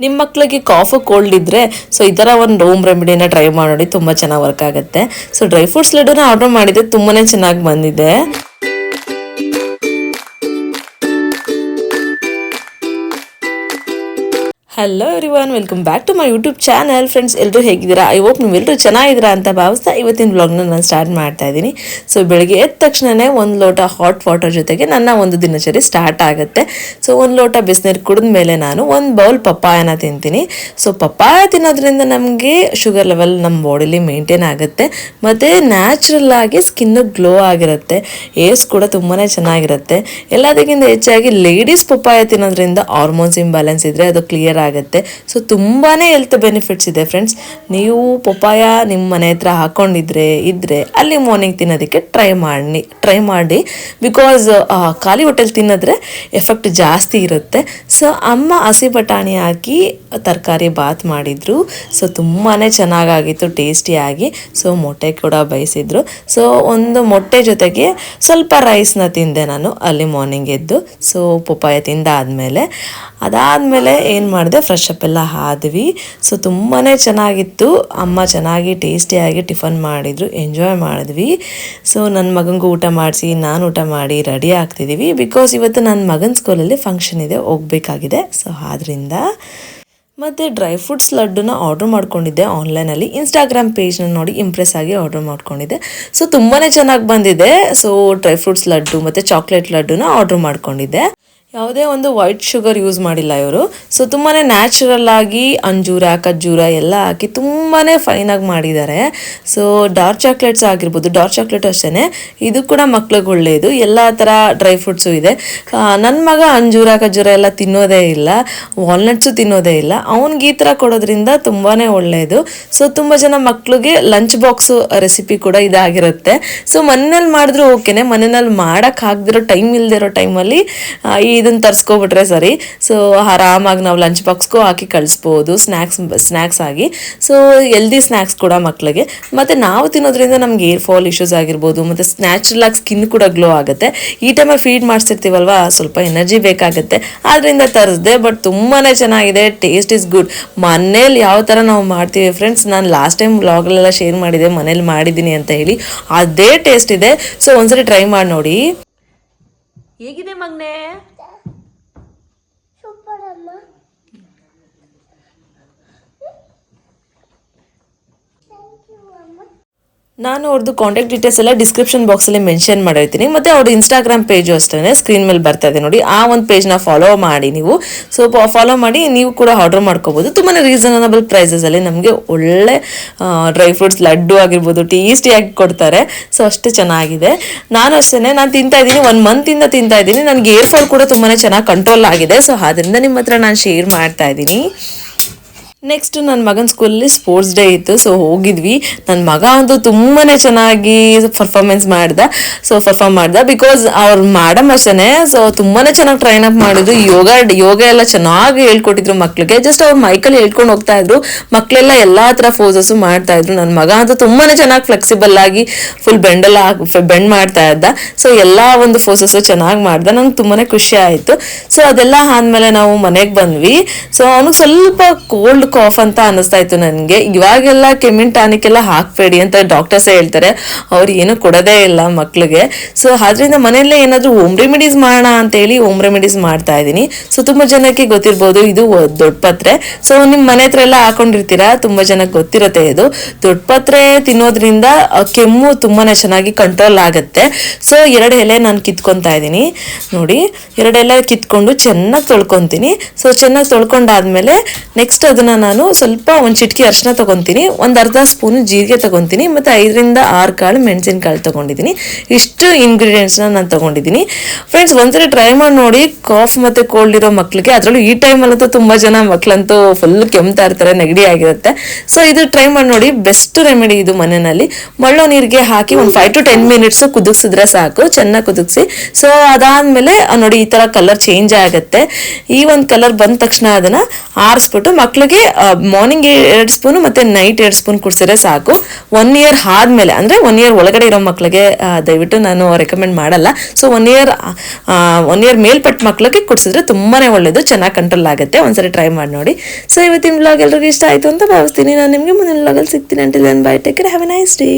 ನಿಮ್ಮ ಮಕ್ಕಳಿಗೆ ಕಾಫು ಕೋಲ್ಡ್ ಇದ್ದರೆ ಸೊ ಈ ಥರ ಒಂದು ಹೋಮ್ ರೆಮಿಡಿನ ಟ್ರೈ ಮಾಡಿ, ತುಂಬ ಚೆನ್ನಾಗಿ ವರ್ಕ್ ಆಗುತ್ತೆ. ಸೊ ಡ್ರೈ ಫ್ರೂಟ್ಸ್ ಲಡ್ಡುನ ಆರ್ಡರ್ ಮಾಡಿದ್ದೆ, ತುಂಬಾ ಚೆನ್ನಾಗಿ ಬಂದಿದೆ. Hello everyone, welcome back to my YouTube channel. Friends, ಎಲ್ಲರೂ ಹೇಗಿದ್ದೀರಾ? ಐ ಹೋಪ್ ನೀವೆಲ್ಲರೂ ಚೆನ್ನಾಗಿದ್ದೀರಾ ಅಂತ ಭಾವಿಸ್ತಾ ಇವತ್ತಿನ ವ್ಲಾಗ್ನ ನಾನು ಸ್ಟಾರ್ಟ್ ಮಾಡ್ತಾ ಇದ್ದೀನಿ. ಸೊ ಬೆಳಗ್ಗೆ ಎದ್ದ ತಕ್ಷಣವೇ ಒಂದು ಲೋಟ ಹಾಟ್ ವಾಟರ್ ಜೊತೆಗೆ ನನ್ನ ಒಂದು ದಿನಚರಿ ಸ್ಟಾರ್ಟ್ ಆಗುತ್ತೆ. ಸೊ ಒಂದು ಲೋಟ ಬಿಸಿನೀರು ಕುಡಿದ ಮೇಲೆ ನಾನು ಒಂದು ಬೌಲ್ ಪಪ್ಪಾಯನ ತಿಂತೀನಿ. ಸೊ ಪಪ್ಪಾಯ ತಿನ್ನೋದ್ರಿಂದ ನಮಗೆ ಶುಗರ್ ಲೆವೆಲ್ ನಮ್ಮ ಬಾಡಿಲಿ ಮೇಂಟೈನ್ ಆಗುತ್ತೆ, ಮತ್ತು ನ್ಯಾಚುರಲ್ ಆಗಿ ಸ್ಕಿನ್ನು ಗ್ಲೋ ಆಗಿರುತ್ತೆ, ಏರ್ಸ್ ಕೂಡ ತುಂಬಾ ಚೆನ್ನಾಗಿರುತ್ತೆ. ಎಲ್ಲದಕ್ಕಿಂತ ಹೆಚ್ಚಾಗಿ ಲೇಡೀಸ್ ಪಪ್ಪಾಯ ತಿನ್ನೋದ್ರಿಂದ ಹಾರ್ಮೋನ್ಸ್ ಇಂಬ್ಯಾಲೆನ್ಸ್ ಇದ್ದರೆ ಅದು ಕ್ಲಿಯರ್ ಆಗುತ್ತೆ. ಸೊ ತುಂಬಾ ಹೆಲ್ತ್ ಬೆನಿಫಿಟ್ಸ್ ಇದೆ ಫ್ರೆಂಡ್ಸ್. ನೀವು ಪಪ್ಪಾಯ ನಿಮ್ಮ ಮನೆ ಹತ್ರ ಇದ್ರೆ ಅಲ್ಲಿ ಮಾರ್ನಿಂಗ್ ತಿನ್ನೋದಕ್ಕೆ ಟ್ರೈ ಮಾಡಿ ಬಿಕಾಸ್ ಖಾಲಿ ಹೊಟ್ಟೆಲಿ ತಿನ್ನೋದ್ರೆ ಎಫೆಕ್ಟ್ ಜಾಸ್ತಿ ಇರುತ್ತೆ. ಸೊ ಅಮ್ಮ ಹಸಿ ಬಟಾಣಿ ಹಾಕಿ ತರಕಾರಿ ಬಾತ್ ಮಾಡಿದ್ರು. ಸೊ ತುಂಬಾ ಚೆನ್ನಾಗಾಗಿತ್ತು ಟೇಸ್ಟಿಯಾಗಿ. ಸೊ ಮೊಟ್ಟೆ ಕೂಡ ಬೇಯಿಸಿದ್ರು. ಸೊ ಒಂದು ಮೊಟ್ಟೆ ಜೊತೆಗೆ ಸ್ವಲ್ಪ ರೈಸ್ನ ತಿಂದೆ ನಾನು ಅಲ್ಲಿ ಮಾರ್ನಿಂಗ್ ಎದ್ದು. ಸೊ ಪಪ್ಪಾಯ ಅದಾದಮೇಲೆ ಏನು ಮಾಡಿದೆ, ಫ್ರೆಶ್ ಅಪ್ ಎಲ್ಲ ಆದ್ವಿ. ಸೊ ತುಂಬಾ ಚೆನ್ನಾಗಿತ್ತು. ಅಮ್ಮ ಚೆನ್ನಾಗಿ ಟೇಸ್ಟಿಯಾಗಿ ಟಿಫನ್ ಮಾಡಿದರು, ಎಂಜಾಯ್ ಮಾಡಿದ್ವಿ. ಸೊ ನನ್ನ ಮಗನಿಗೂ ಊಟ ಮಾಡಿಸಿ ನಾನು ಊಟ ಮಾಡಿ ರೆಡಿ ಆಗ್ತಿದ್ದೀವಿ. ಬಿಕಾಸ್ ಇವತ್ತು ನನ್ನ ಮಗನ ಸ್ಕೂಲಲ್ಲಿ ಫಂಕ್ಷನ್ ಇದೆ, ಹೋಗಬೇಕಾಗಿದೆ. ಸೊ ಆದ್ದರಿಂದ ಮತ್ತು ಡ್ರೈ ಫ್ರೂಟ್ಸ್ ಲಡ್ಡುನ ಆರ್ಡ್ರ್ ಮಾಡ್ಕೊಂಡಿದ್ದೆ ಆನ್ಲೈನಲ್ಲಿ. ಇನ್ಸ್ಟಾಗ್ರಾಮ್ ಪೇಜ್ನ ನೋಡಿ ಇಂಪ್ರೆಸ್ ಆಗಿ ಆರ್ಡ್ರ್ ಮಾಡ್ಕೊಂಡಿದ್ದೆ. ಸೊ ತುಂಬಾ ಚೆನ್ನಾಗಿ ಬಂದಿದೆ. ಸೊ ಡ್ರೈ ಫ್ರೂಟ್ಸ್ ಲಡ್ಡು ಮತ್ತು ಚಾಕ್ಲೇಟ್ ಲಡ್ಡುನ ಆರ್ಡ್ರ್ ಮಾಡ್ಕೊಂಡಿದ್ದೆ. ಯಾವುದೇ ಒಂದು ವೈಟ್ ಶುಗರ್ ಯೂಸ್ ಮಾಡಿಲ್ಲ ಇವರು. ಸೊ ತುಂಬಾ ನ್ಯಾಚುರಲ್ ಆಗಿ ಅಂಜೂರ ಖರ್ಜೂರ ಎಲ್ಲ ಹಾಕಿ ತುಂಬಾ ಫೈನಾಗಿ ಮಾಡಿದ್ದಾರೆ. ಸೊ ಡಾರ್ಕ್ ಚಾಕ್ಲೇಟ್ಸ್ ಆಗಿರ್ಬೋದು, ಡಾರ್ಕ್ ಚಾಕ್ಲೇಟ್ ಅಷ್ಟೇ, ಇದು ಕೂಡ ಮಕ್ಳಿಗೆ ಒಳ್ಳೆಯದು. ಎಲ್ಲ ಥರ ಡ್ರೈ ಫ್ರೂಟ್ಸು ಇದೆ. ನನ್ನ ಮಗ ಅಂಜೂರ ಖರ್ಜೂರ ಎಲ್ಲ ತಿನ್ನೋದೇ ಇಲ್ಲ, ವಾಲ್ನಟ್ಸು ತಿನ್ನೋದೇ ಇಲ್ಲ. ಅವ್ನಿಗೆ ಈ ಥರ ಕೊಡೋದ್ರಿಂದ ತುಂಬಾ ಒಳ್ಳೆಯದು. ಸೊ ತುಂಬ ಜನ ಮಕ್ಳಿಗೆ ಲಂಚ್ ಬಾಕ್ಸು ರೆಸಿಪಿ ಕೂಡ ಇದಾಗಿರುತ್ತೆ. ಸೊ ಮನೇಲಿ ಮಾಡಿದ್ರು ಓಕೆನೆ, ಮನೇಲಿ ಮಾಡೋಕ್ಕೆ ಆಗದಿರೋ ಟೈಮ್ ಇಲ್ಲದಿರೋ ಟೈಮಲ್ಲಿ ಇದನ್ನು ತರಿಸ್ಕೊಬಿಟ್ರೆ ಸರಿ. ಸೊ ಆರಾಮಾಗಿ ನಾವು ಲಂಚ್ ಬಾಕ್ಸ್ಗೂ ಹಾಕಿ ಕಳಿಸ್ಬೋದು, ಸ್ನ್ಯಾಕ್ಸ್ ಆಗಿ. ಸೊ ಹೆಲ್ದಿ ಸ್ನ್ಯಾಕ್ಸ್ ಕೂಡ ಮಕ್ಕಳಿಗೆ. ಮತ್ತು ನಾವು ತಿನ್ನೋದ್ರಿಂದ ನಮ್ಗೆ ಏರ್ ಫಾಲ್ ಇಶ್ಯೂಸ್ ಆಗಿರ್ಬೋದು, ಮತ್ತು ನ್ಯಾಚುರಲ್ ಆಗಿ ಸ್ಕಿನ್ ಕೂಡ ಗ್ಲೋ ಆಗುತ್ತೆ. ಈ ಟೈಮಲ್ಲಿ ಫೀಡ್ ಮಾಡಿಸಿರ್ತೀವಲ್ವ, ಸ್ವಲ್ಪ ಎನರ್ಜಿ ಬೇಕಾಗುತ್ತೆ, ಆದ್ದರಿಂದ ತರಿಸ್ದೆ. ಬಟ್ ತುಂಬಾ ಚೆನ್ನಾಗಿದೆ, ಟೇಸ್ಟ್ ಇಸ್ ಗುಡ್. ಮನೇಲಿ ಯಾವ ಥರ ನಾವು ಮಾಡ್ತೀವಿ ಫ್ರೆಂಡ್ಸ್, ನಾನು ಲಾಸ್ಟ್ ಟೈಮ್ ವ್ಲಾಗಲ್ಲೆಲ್ಲ ಶೇರ್ ಮಾಡಿದೆ ಮನೇಲಿ ಮಾಡಿದ್ದೀನಿ ಅಂತ ಹೇಳಿ, ಅದೇ ಟೇಸ್ಟ್ ಇದೆ. ಸೊ ಒಂದ್ಸರಿ ಟ್ರೈ ಮಾಡಿ ನೋಡಿ. ಹೇಗಿದೆ ಮಗ್ನೆ? ನಾನು ಅವ್ರದ್ದು ಕಾಂಟ್ಯಾಕ್ಟ್ ಡೀಟೇಲ್ಸ್ ಎಲ್ಲ ಡಿಸ್ಕ್ರಿಪ್ಷನ್ ಬಾಕ್ಸಲ್ಲಿ ಮೆನ್ಷನ್ ಮಾಡಿರ್ತೀನಿ. ಮತ್ತು ಅವ್ರದ್ದು ಇನ್ಸ್ಟಾಗ್ರಾಮ್ ಪೇಜು ಅಷ್ಟೇ ಸ್ಕ್ರೀನ್ ಮೇಲೆ ಬರ್ತಾ ಇದೆ ನೋಡಿ, ಆ ಒಂದು ಪೇಜ್ನ ಫಾಲೋ ಮಾಡಿ ನೀವು. ಸೊ ಫಾಲೋ ಮಾಡಿ ನೀವು ಕೂಡ ಆರ್ಡರ್ ಮಾಡ್ಕೋಬೋದು. ತುಂಬಾ ರೀಸನಬಲ್ ಪ್ರೈಸಸಲ್ಲಿ ನಮಗೆ ಒಳ್ಳೆ ಡ್ರೈ ಫ್ರೂಟ್ಸ್ ಲಡ್ಡು ಆಗಿರ್ಬೋದು ಟೇಸ್ಟಿಯಾಗಿ ಕೊಡ್ತಾರೆ. ಸೊ ಅಷ್ಟು ಚೆನ್ನಾಗಿದೆ. ನಾನು ಅಷ್ಟೇ, ನಾನು ತಿಂತಾ ಇದ್ದೀನಿ, 1 ಮಂತಿಂದ ತಿಂತಾ ಇದ್ದೀನಿ. ನನಗೆ ಏರ್ ಫಾಲ್ ಕೂಡ ತುಂಬಾ ಚೆನ್ನಾಗಿ ಕಂಟ್ರೋಲ್ ಆಗಿದೆ. ಸೊ ಅದರಿಂದ ನಿಮ್ಮ ಹತ್ರ ನಾನು ಶೇರ್ ಮಾಡ್ತಾ ಇದ್ದೀನಿ. ನೆಕ್ಸ್ಟ್ ನನ್ನ ಮಗನ ಸ್ಕೂಲಲ್ಲಿ ಸ್ಪೋರ್ಟ್ಸ್ ಡೇ ಇತ್ತು. ಸೊ ಹೋಗಿದ್ವಿ. ನನ್ನ ಮಗ ಅಂತೂ ತುಂಬಾ ಚೆನ್ನಾಗಿ ಪರ್ಫಾರ್ಮ್ ಮಾಡ್ದ. ಬಿಕಾಸ್ ಅವ್ರ ಮೇಡಮ್ ಅಷ್ಟೇ ಸೊ ತುಂಬಾ ಚೆನ್ನಾಗಿ ಟ್ರೈನ್ ಅಪ್ ಮಾಡಿದ್ರು. ಯೋಗ ಎಲ್ಲ ಚೆನ್ನಾಗಿ ಹೇಳ್ಕೊಟ್ಟಿದ್ರು ಮಕ್ಳಿಗೆ. ಜಸ್ಟ್ ಅವ್ರು ಮೈಕಲ್ಲಿ ಹೇಳ್ಕೊಂಡು ಹೋಗ್ತಾ ಇದ್ರು, ಮಕ್ಕಳೆಲ್ಲ ಎಲ್ಲ ಥರ ಫೋಸಸ್ಸು ಮಾಡ್ತಾ ಇದ್ರು. ನನ್ನ ಮಗ ಅಂತೂ ತುಂಬಾ ಚೆನ್ನಾಗಿ ಫ್ಲೆಕ್ಸಿಬಲ್ ಆಗಿ ಫುಲ್ ಬೆಂಡ್ ಮಾಡ್ತಾ ಇದ್ದ. ಸೊ ಎಲ್ಲ ಒಂದು ಫೋಸಸ್ಸು ಚೆನ್ನಾಗಿ ಮಾಡ್ದ. ನಂಗೆ ತುಂಬಾ ಖುಷಿ ಆಯಿತು. ಸೊ ಅದೆಲ್ಲ ಆದಮೇಲೆ ನಾವು ಮನೆಗೆ ಬಂದ್ವಿ. ಸೊ ಅವನಿಗೆ ಸ್ವಲ್ಪ ಕೋಲ್ಡ್ ಕಾಫ್ ಅಂತ ಅನ್ನಿಸ್ತಾ ಇತ್ತು ನನಗೆ. ಇವಾಗೆಲ್ಲ ಕೆಮ್ಮಿನ್ ಟಾನಿಕ್ ಎಲ್ಲ ಹಾಕ್ಬೇಡಿ ಅಂತ ಡಾಕ್ಟರ್ಸೇ ಹೇಳ್ತಾರೆ, ಅವ್ರು ಏನು ಕೊಡೋದೇ ಇಲ್ಲ ಮಕ್ಳಿಗೆ. ಸೊ ಅದರಿಂದ ಮನೆಯಲ್ಲೇ ಏನಾದರೂ ಹೋಮ್ ರೆಮಿಡೀಸ್ ಮಾಡೋಣ ಅಂತೇಳಿ ಹೋಮ್ ರೆಮಿಡೀಸ್ ಮಾಡ್ತಾ ಇದ್ದೀನಿ. ಸೊ ತುಂಬ ಜನಕ್ಕೆ ಗೊತ್ತಿರ್ಬೋದು, ಇದು ದೊಡ್ಡ ಪತ್ರೆ. ಸೊ ನಿಮ್ಮ ಮನೆ ಹತ್ರ ಎಲ್ಲ ಹಾಕೊಂಡಿರ್ತೀರಾ, ತುಂಬ ಜನಕ್ಕೆ ಗೊತ್ತಿರುತ್ತೆ ಇದು. ದೊಡ್ಡ ಪತ್ರೆ ತಿನ್ನೋದ್ರಿಂದ ಕೆಮ್ಮು ತುಂಬಾ ಚೆನ್ನಾಗಿ ಕಂಟ್ರೋಲ್ ಆಗುತ್ತೆ. ಸೊ 2 ಎಲೆ ನಾನು ಕಿತ್ಕೊತಾ ಇದ್ದೀನಿ ನೋಡಿ. 2 ಎಲೆ ಕಿತ್ಕೊಂಡು ಚೆನ್ನಾಗಿ ತೊಳ್ಕೊತೀನಿ. ಸೊ ಚೆನ್ನಾಗಿ ತೊಳ್ಕೊಂಡಾದ್ಮೇಲೆ ನೆಕ್ಸ್ಟ್ ಅದನ್ನು ನಾನು ಸ್ವಲ್ಪ ಒಂದು ಚಿಟಿಕೆ ಅರಿಶಿನ ತೊಗೊತೀನಿ, ಒಂದು ಅರ್ಧ ಸ್ಪೂನ್ ಜೀರಿಗೆ ತೊಗೊತೀನಿ, ಮತ್ತು 5 ರಿಂದ 6 ಕಾಳು ಮೆಣಸಿನಕಾಳು ತೊಗೊಂಡಿದ್ದೀನಿ. ಇಷ್ಟು ಇಂಗ್ರೀಡಿಯೆಂಟ್ಸ್ನ ನಾನು ತೊಗೊಂಡಿದ್ದೀನಿ. ಫ್ರೆಂಡ್ಸ್, ಒಂದ್ಸರಿ ಟ್ರೈ ಮಾಡಿ ನೋಡಿ. ಕಾಫ್ ಮತ್ತು ಕೋಲ್ಡ್ ಇರೋ ಮಕ್ಕಳಿಗೆ, ಅದರಲ್ಲೂ ಈ ಟೈಮಲ್ಲಂತೂ ತುಂಬ ಜನ ಮಕ್ಕಳಂತೂ ಫುಲ್ ಕೆಮ್ತಾ ಇರ್ತಾರೆ, ನೆಗಡಿ ಆಗಿರುತ್ತೆ. ಸೊ ಇದು ಟ್ರೈ ಮಾಡಿ ನೋಡಿ, ಬೆಸ್ಟ್ ರೆಮಿಡಿ ಇದು. ಮನೆಯಲ್ಲಿ ಮಳ್ಳೋ ನೀರಿಗೆ ಹಾಕಿ ಒಂದು 5 to 10 ಮಿನಿಟ್ಸ್ ಕುದಿಸಿದ್ರೆ ಸಾಕು, ಚೆನ್ನಾಗಿ ಕುದಿಸಿ. ಸೊ ಅದಾದಮೇಲೆ ನೋಡಿ ಈ ಥರ ಕಲರ್ ಚೇಂಜ್ ಆಗುತ್ತೆ. ಈ ಒಂದು ಕಲರ್ ಬಂದ ತಕ್ಷಣ ಅದನ್ನು ಆರಿಸ್ಬಿಟ್ಟು ಮಕ್ಕಳಿಗೆ ಮಾರ್ನಿಂಗ್ 2 ಸ್ಪೂನು ಮತ್ತು ನೈಟ್ 2 ಸ್ಪೂನ್ ಕುಡಿಸಿದ್ರೆ ಸಾಕು. 1 ಇಯರ್ ಆದಮೇಲೆ ಅಂದರೆ 1 ಇಯರ್ ಒಳಗಡೆ ಇರೋ ಮಕ್ಕಳಿಗೆ ದಯವಿಟ್ಟು ನಾನು ರೆಕಮೆಂಡ್ ಮಾಡಲ್ಲ. ಸೊ 1 ಇಯರ್ ಮೇಲ್ಪಟ್ಟ ಮಕ್ಕಳಿಗೆ ಕುಡಿಸಿದ್ರೆ ತುಂಬಾ ಒಳ್ಳೆಯದು, ಚೆನ್ನಾಗಿ ಕಂಟ್ರೋಲ್ ಆಗುತ್ತೆ. ಒಂದ್ಸರಿ ಟ್ರೈ ಮಾಡಿ ನೋಡಿ. ಸೊ ಇವತ್ತಿನ ವ್ಲಾಗ್ ಎಲ್ರಿಗೂ ಇಷ್ಟ ಆಯಿತು ಅಂತ ಭಾವಿಸ್ತೀನಿ. ನಾನು ನಿಮಗೆ ಮುಂದಿನ ವ್ಲಾಗಲ್ಲಿ ಸಿಗ್ತೀನಿ. Until then bye, take care, have a nice day.